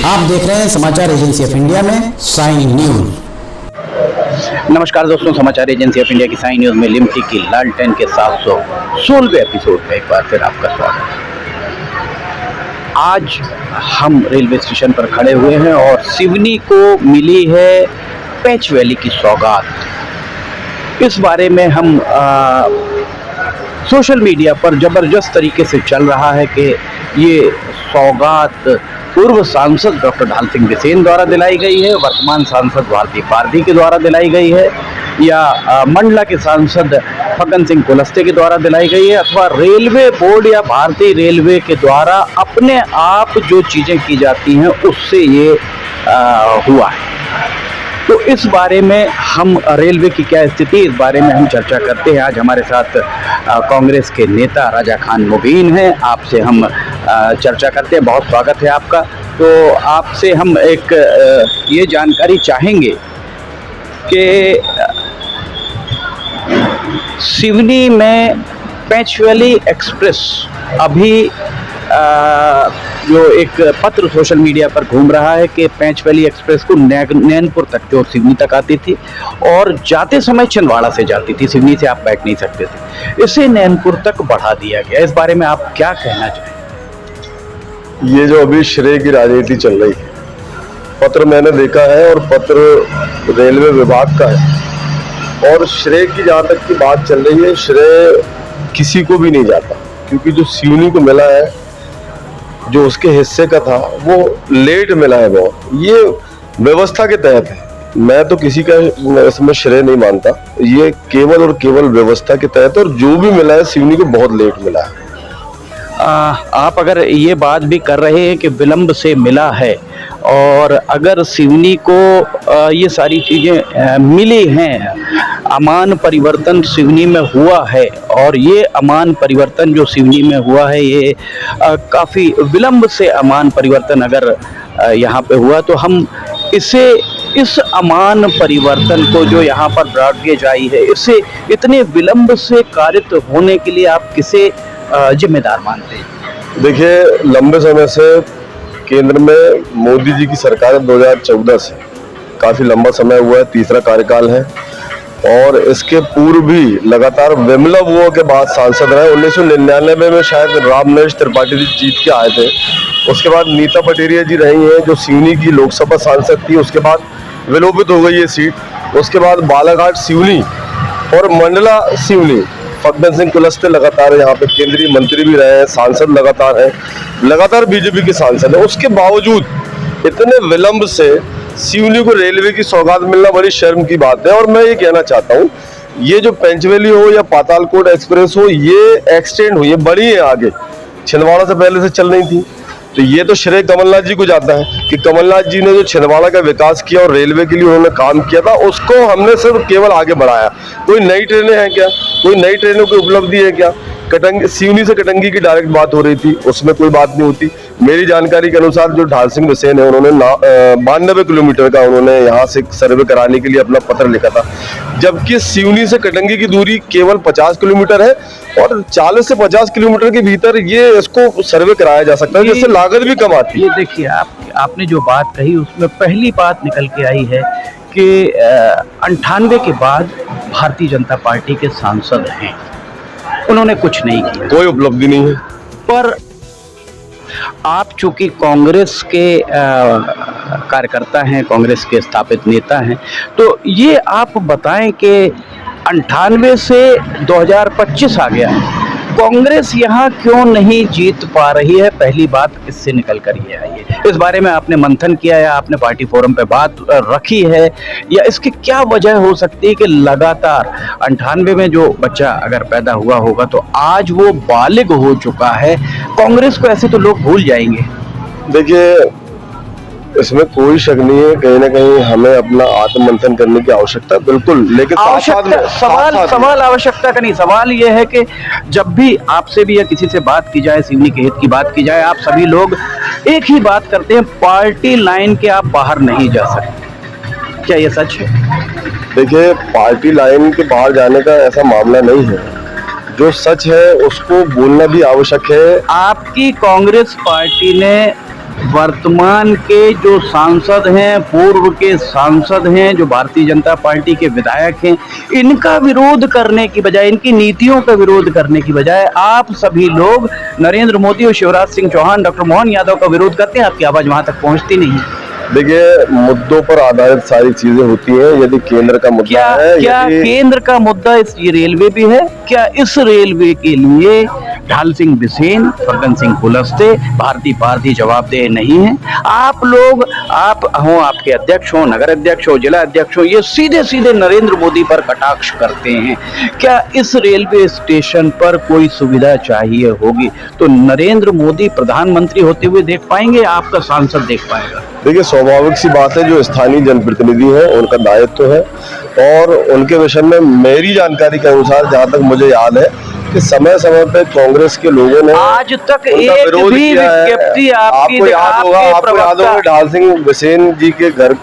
आप देख रहे हैं समाचार एजेंसी ऑफ इंडिया में साई न्यूज। नमस्कार दोस्तों, समाचार एजेंसी ऑफ इंडिया की साई न्यूज में लिमकी की लालटेन के 716वें एपिसोड में एक बार फिर आपका स्वागत है। आज हम रेलवे स्टेशन पर खड़े हुए हैं और सिवनी को मिली है पैंच वैली की सौगात। इस बारे में हम सोशल मीडिया पर ज़बरदस्त तरीके से चल रहा है कि ये सौगात पूर्व सांसद डॉक्टर ढाल सिंह बिसेन द्वारा दिलाई गई है, वर्तमान सांसद भारती पारधी के द्वारा दिलाई गई है, या मंडला के सांसद फग्गन सिंह कुलस्ते के द्वारा दिलाई गई है, अथवा रेलवे बोर्ड या भारतीय रेलवे के द्वारा अपने आप जो चीज़ें की जाती हैं उससे ये हुआ है। तो इस बारे में हम रेलवे की क्या स्थिति, इस बारे में हम चर्चा करते हैं। आज हमारे साथ कांग्रेस के नेता राजा खान मुबीन हैं, आपसे हम चर्चा करते हैं। बहुत स्वागत है आपका। तो आपसे हम एक ये जानकारी चाहेंगे कि सिवनी में पैंच वैली एक्सप्रेस अभी जो एक पत्र सोशल मीडिया पर घूम रहा है कि पैंच वैली एक्सप्रेस को नैनपुर तक जो सिवनी तक आती थी और जाते समय छिंदवाड़ा से जाती थी, सिवनी से आप बैठ नहीं सकते थे, इसे नैनपुर तक बढ़ा दिया गया। इस बारे में आप क्या कहना चाहें? ये जो अभी श्रेय की राजनीति चल रही है, पत्र मैंने देखा है और पत्र रेलवे विभाग का है, और श्रेय की जहाँ तक की बात चल रही है, श्रेय किसी को भी नहीं जाता, क्योंकि जो सिवनी को मिला है, जो उसके हिस्से का था, वो लेट मिला है बहुत। ये व्यवस्था के तहत है, मैं तो किसी का इसमें श्रेय नहीं मानता, ये केवल और केवल व्यवस्था के तहत, और जो भी मिला है सिवनी को बहुत लेट मिला है। आप अगर ये बात भी कर रहे हैं कि विलंब से मिला है, और अगर सिवनी को ये सारी चीज़ें मिली हैं, अमान परिवर्तन सिवनी में हुआ है, और ये अमान परिवर्तन जो सिवनी में हुआ है ये काफ़ी विलंब से अमान परिवर्तन अगर यहाँ पे हुआ, तो हम इस अमान परिवर्तन को जो यहाँ पर ब्रॉडगेज आई है, इसे इतने विलंब से कारित होने के लिए आप किसे जिम्मेदार मानते हैं? देखिए, लंबे समय से केंद्र में मोदी जी की सरकार 2014 से काफी लंबा समय हुआ है, तीसरा कार्यकाल है, और इसके पूर्व भी लगातार विमला बुआ के बाद सांसद रहे। 1999 में शायद रामनरेश त्रिपाठी जी जीत के आए थे, उसके बाद नीता पटेरिया जी रही हैं जो सिवनी की लोकसभा सांसद थी, उसके बाद विलोपित हो गई ये सीट। उसके बाद बालाघाट सिवनी और मंडला सिवनी फग्गन सिंह कुलस्ते लगातार यहाँ पे केंद्रीय मंत्री भी रहे हैं, सांसद लगातार हैं, लगातार बीजेपी के सांसद हैं। उसके बावजूद इतने विलंब से सिवनी को रेलवे की सौगात मिलना बड़ी शर्म की बात है। और मैं ये कहना चाहता हूँ, ये जो पैंच वैली हो या पातालकोट एक्सप्रेस हो, ये एक्सटेंड हुई है, बड़ी है, आगे छिंदवाड़ा से पहले से चल रही थी। तो ये तो श्रेय कमलनाथ जी को जाता है कि कमलनाथ जी ने जो छिंदवाड़ा का विकास किया और रेलवे के लिए उन्होंने काम किया था, उसको हमने सिर्फ केवल आगे बढ़ाया। कोई नई ट्रेनें हैं क्या? कोई नई ट्रेनों की उपलब्धि है क्या? सिवनी से कटंगी की डायरेक्ट बात हो रही थी, उसमें कोई बात नहीं होती। मेरी जानकारी के अनुसार जो ढाल सिंह बिसेन है, उन्होंने 92 किलोमीटर का उन्होंने यहाँ से सर्वे कराने के लिए अपना पत्र लिखा था, जबकि सिवनी से कटंगी की दूरी केवल 50 किलोमीटर है, और 40 से 50 किलोमीटर के भीतर ये इसको सर्वे कराया जा सकता है, जिससे लागत भी कम आती है। ये देखिए, आपने जो बात कही उसमें पहली बात निकल के आई है कि 98 के बाद भारतीय जनता पार्टी के सांसद हैं, उन्होंने कुछ नहीं किया, कोई उपलब्धि नहीं है। पर आप चूंकि कांग्रेस के कार्यकर्ता हैं, कांग्रेस के स्थापित नेता हैं, तो ये आप बताएं कि 98 से 2025 आ गया है, कांग्रेस यहाँ क्यों नहीं जीत पा रही है? पहली बात इससे निकल कर ये आई है। इस बारे में आपने मंथन किया या आपने पार्टी फोरम पे बात रखी है, या इसकी क्या वजह हो सकती है कि लगातार 98 में जो बच्चा अगर पैदा हुआ होगा तो आज वो बालिग हो चुका है, कांग्रेस को ऐसे तो लोग भूल जाएंगे? देखिए, इसमें कोई शक नहीं है, कहीं ना कहीं हमें अपना आत्ममंथन करने की आवश्यकता बिल्कुल, लेकिन सवाल आवश्यकता का नहीं, सवाल ये है कि जब भी आपसे भी या किसी से बात की जाए, सिवनी के हित की बात की जाए, आप सभी लोग एक ही बात करते हैं, पार्टी लाइन के आप बाहर नहीं जा सकते। क्या ये सच है? देखिए, पार्टी लाइन के बाहर जाने का ऐसा मामला नहीं है, जो सच है उसको बोलना भी आवश्यक है। आपकी कांग्रेस पार्टी ने वर्तमान के जो सांसद हैं, पूर्व के सांसद हैं, जो भारतीय जनता पार्टी के विधायक हैं, इनका विरोध करने की बजाय, इनकी नीतियों का विरोध करने की बजाय आप सभी लोग नरेंद्र मोदी और शिवराज सिंह चौहान, डॉक्टर मोहन यादव का विरोध करते हैं। आपकी आवाज वहां तक पहुंचती नहीं है। देखिए, मुद्दों पर आधारित सारी चीजें होती हैं। यदि केंद्र का मुद्दा है, क्या केंद्र का मुद्दा ये रेलवे भी है? क्या इस रेलवे के लिए ढाल सिंह बिसेन, फग्गन सिंह कुलस्ते, भारती पारधी जवाबदेह नहीं है? आप लोग, आपके अध्यक्ष हो, नगर अध्यक्ष हो, जिला अध्यक्ष हो, ये सीधे सीधे नरेंद्र मोदी पर कटाक्ष करते हैं। क्या इस रेलवे स्टेशन पर कोई सुविधा चाहिए होगी तो नरेंद्र मोदी प्रधानमंत्री होते हुए देख पाएंगे? आपका सांसद देख पाएगा? देखिए, स्वाभाविक सी बात है, जो स्थानीय जनप्रतिनिधि हैं उनका दायित्व है, और उनके विषय में मेरी जानकारी के अनुसार, जहां तक मुझे याद है, कि समय समय पे कांग्रेस के लोगों ने आज तक एक भी विज्ञप्ति आपको याद होगा ढाल सिंह बिसेन जी के घर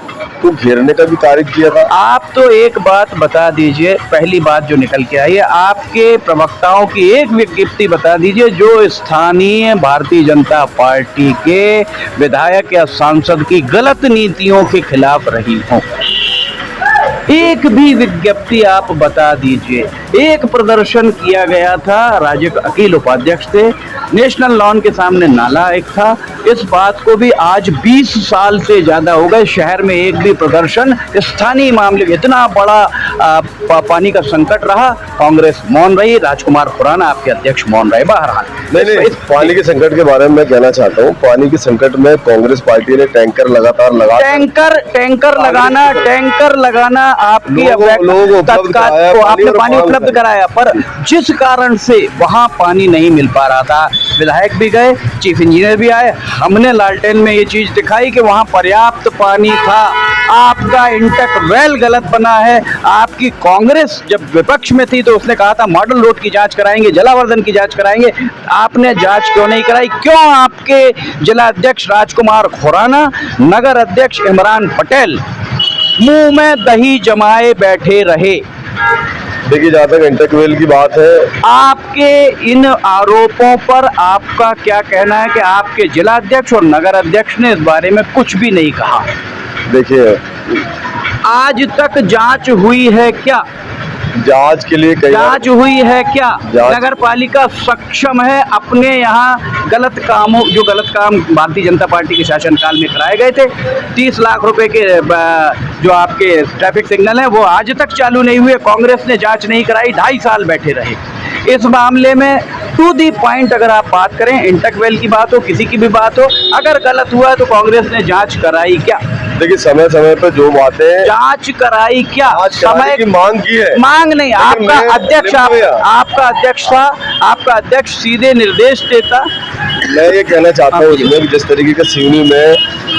को घेरने का भी कार्य किया था। आप तो एक बात बता दीजिए, पहली बात जो निकल के आई है, आपके प्रवक्ताओं की एक विज्ञप्ति बता दीजिए जो स्थानीय भारतीय जनता पार्टी के विधायक या सांसद की गलत नीतियों के खिलाफ रही हो। एक भी विज्ञप्ति आप बता दीजिए। एक प्रदर्शन किया गया था, राज्य अकील उपाध्यक्ष थे, नेशनल लॉन के सामने नाला एक था। इस बात को भी आज 20 साल से ज्यादा हो गए, शहर में एक भी प्रदर्शन स्थानीय मामले, इतना बड़ा पानी का संकट रहा, कांग्रेस मौन रही, राजकुमार खुराना आपके अध्यक्ष मौन रहे। बहरहाल नहीं, इस पानी के संकट के बारे में मैं कहना चाहता हूँ। पानी के संकट में कांग्रेस पार्टी ने टैंकर लगातार टैंकर लगाना आपकी आपने पानी उपलब्ध कराया, पर जिस कारण से वहां पानी नहीं मिल पा रहा था, विधायक भी गए, चीफ इंजीनियर भी आए, हमने लालटेन में ये चीज दिखाई कि वहां पर्याप्त पानी था। आपका इंटक वेल गलत बना है। आपकी कांग्रेस जब विपक्ष में थी तो उसने कहा था मॉडल रोड की जांच कराएंगे, जलावर्धन की जांच कराएंगे। आपने जांच क्यों नहीं कराई? क्यों आपके जिला अध्यक्ष राजकुमार खुराना, नगर अध्यक्ष इमरान पटेल मुंह में दही जमाए बैठे रहे? देखिए, जहाँ तक इंटरक्वेल की बात है, आपके इन आरोपों पर आपका क्या कहना है कि आपके जिला अध्यक्ष और नगर अध्यक्ष ने इस बारे में कुछ भी नहीं कहा? देखिए, आज तक जांच हुई है क्या? जांच के लिए जांच हुई है क्या? नगर पालिका सक्षम है अपने यहाँ गलत काम भारतीय जनता पार्टी के शासनकाल में कराए गए थे, 30 लाख रुपए के जो आपके ट्रैफिक सिग्नल है वो आज तक चालू नहीं हुए, कांग्रेस ने जांच नहीं कराई, 2.5 साल बैठे रहे। इस मामले में टू दी पॉइंट अगर आप बात करें, इंटकवेल की बात हो, किसी की भी बात हो, अगर गलत हुआ है तो कांग्रेस ने जांच कराई क्या? देखिए, समय समय पर जो बातें, जांच कराई क्या? समय की मांग की है। मांग नहीं, आपका अध्यक्ष आपका अध्यक्ष था, आपका अध्यक्ष सीधे निर्देश देता। मैं ये कहना चाहता हूँ इसमें, जिस तरीके के सिवनी में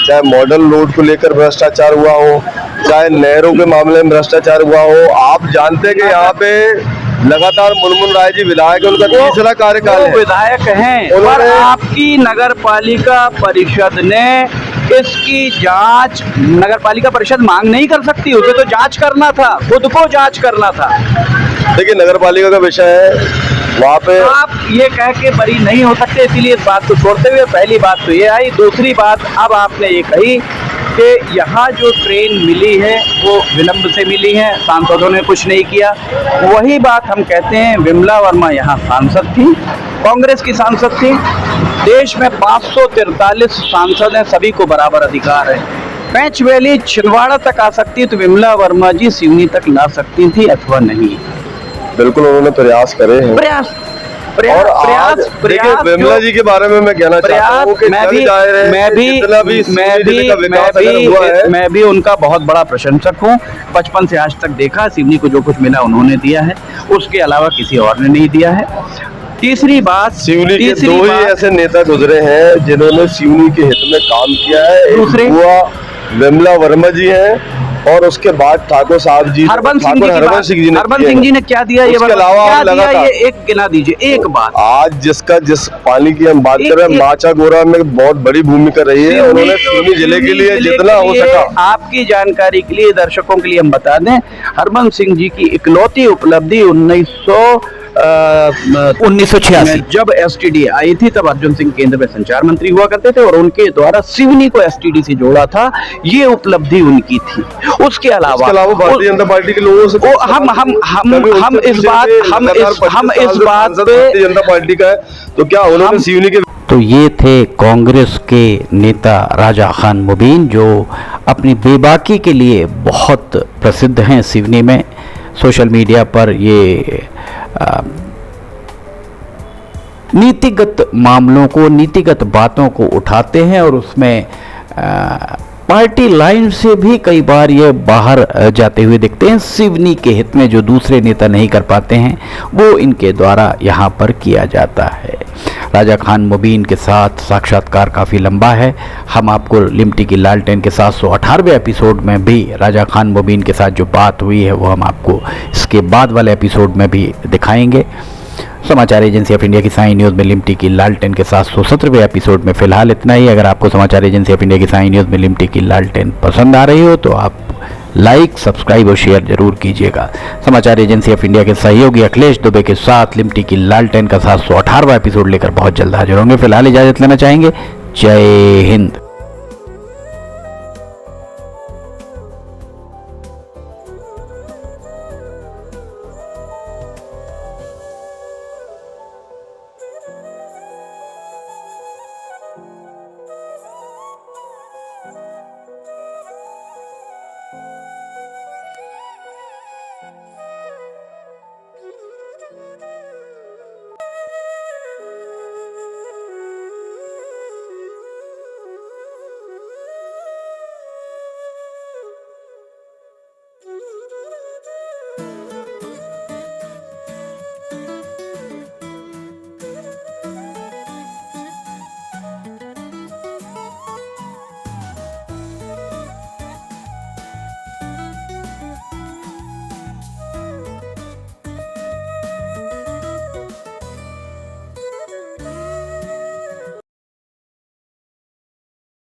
चाहे मॉडल रोड को लेकर भ्रष्टाचार हुआ हो, चाहे नहरों के मामले में भ्रष्टाचार हुआ हो, आप जानते हैं कि यहाँ पे लगातार मुनमुन राय जी विधायक है, उनका तीसरा कार्यकाल है, विधायक हैं, और आपकी नगर पालिका परिषद ने इसकी जांच, नगर पालिका परिषद मांग नहीं कर सकती, उसे तो जांच करना था, खुद को जांच करना था। देखिए, नगर पालिका का विषय है, वहाँ पे आप ये कह के बरी नहीं हो सकते, इसीलिए इस बात को छोड़ते हुए पहली बात तो ये आई। दूसरी बात, अब आपने ये कही कि यहाँ जो ट्रेन मिली है वो विलंब से मिली है, सांसदों ने कुछ नहीं किया। वही बात हम कहते हैं, विमला वर्मा यहाँ सांसद थी, कांग्रेस की सांसद थी। देश में 543 सांसद हैं, सभी को बराबर अधिकार है। पैंच वैली छिंदवाड़ा तक आ सकती है तो विमला वर्मा जी सिवनी तक ला सकती थी अथवा नहीं? बिल्कुल उन्होंने प्रयास करे हैं। प्रयास देखिए, विमला जी के बारे में मैं कहना चाहता हूं कि मैं भी उनका बहुत बड़ा प्रशंसक हूं। बचपन से आज तक देखा, सिवनी को जो कुछ मिला उन्होंने दिया है, उसके अलावा किसी और ने नहीं दिया है। तीसरी बात, सिवनी के दो ही ऐसे नेता गुजरे हैं जिन्होंने सिवनी के हित में काम किया है। दूसरे विमला वर्मा जी हैं और उसके बाद ठाकुर साहब जी, हरबंस सिंह जी ने क्या दिया? ये एक गिना दीजिए, एक बात। आज जिस पानी की हम बात कर रहे हैं, माचा गोरा में बहुत बड़ी भूमिका रही है, उन्होंने सिवनी जिले के लिए जितना हो सका। आपकी जानकारी के लिए, दर्शकों के लिए हम बता दें, हरबंस सिंह जी की इकलौती उपलब्धि 1986 जब एसटीडी आई थी तब अर्जुन सिंह केंद्र में संचार मंत्री हुआ करते थे और उनके द्वारा सिवनी को एसटीडी से जोड़ा था, ये उपलब्धि उनकी थी। उसके अलावा भारतीय जनता पार्टी के लोगों से हम इस बात पे जनता पार्टी का है, तो क्या उन्होंने सिवनी के तो ये थे कांग्रेस के नेता राजा खान मुबीन, जो अपनी बेबाकी के लिए बहुत प्रसिद्ध हैं सिवनी में। सोशल मीडिया पर ये नीतिगत मामलों को, नीतिगत बातों को उठाते हैं और उसमें पार्टी लाइन से भी कई बार ये बाहर जाते हुए दिखते हैं। सिवनी के हित में जो दूसरे नेता नहीं कर पाते हैं वो इनके द्वारा यहाँ पर किया जाता है। राजा खान मुबीन के साथ साक्षात्कार काफ़ी लंबा है। हम आपको लिमटी की लालटेन के 718वें एपिसोड में भी राजा खान मुबीन के साथ जो बात हुई है वो हम आपको इसके बाद वाले एपिसोड में भी दिखाएंगे। समाचार एजेंसी ऑफ इंडिया की साई न्यूज़ में लिमटी की लालटेन के 717वें एपिसोड में फिलहाल इतना ही। अगर आपको समाचार एजेंसी ऑफ इंडिया की साई न्यूज़ में लिमटी की लालटेन पसंद आ रही हो तो आप लाइक, सब्सक्राइब और शेयर जरूर कीजिएगा। समाचार एजेंसी ऑफ इंडिया के सहयोगी अखिलेश दुबे के साथ लिमटी की लालटेन का 718वां एपिसोड लेकर बहुत जल्द हाजिर होंगे। फिलहाल इजाजत लेना चाहेंगे। जय हिंद।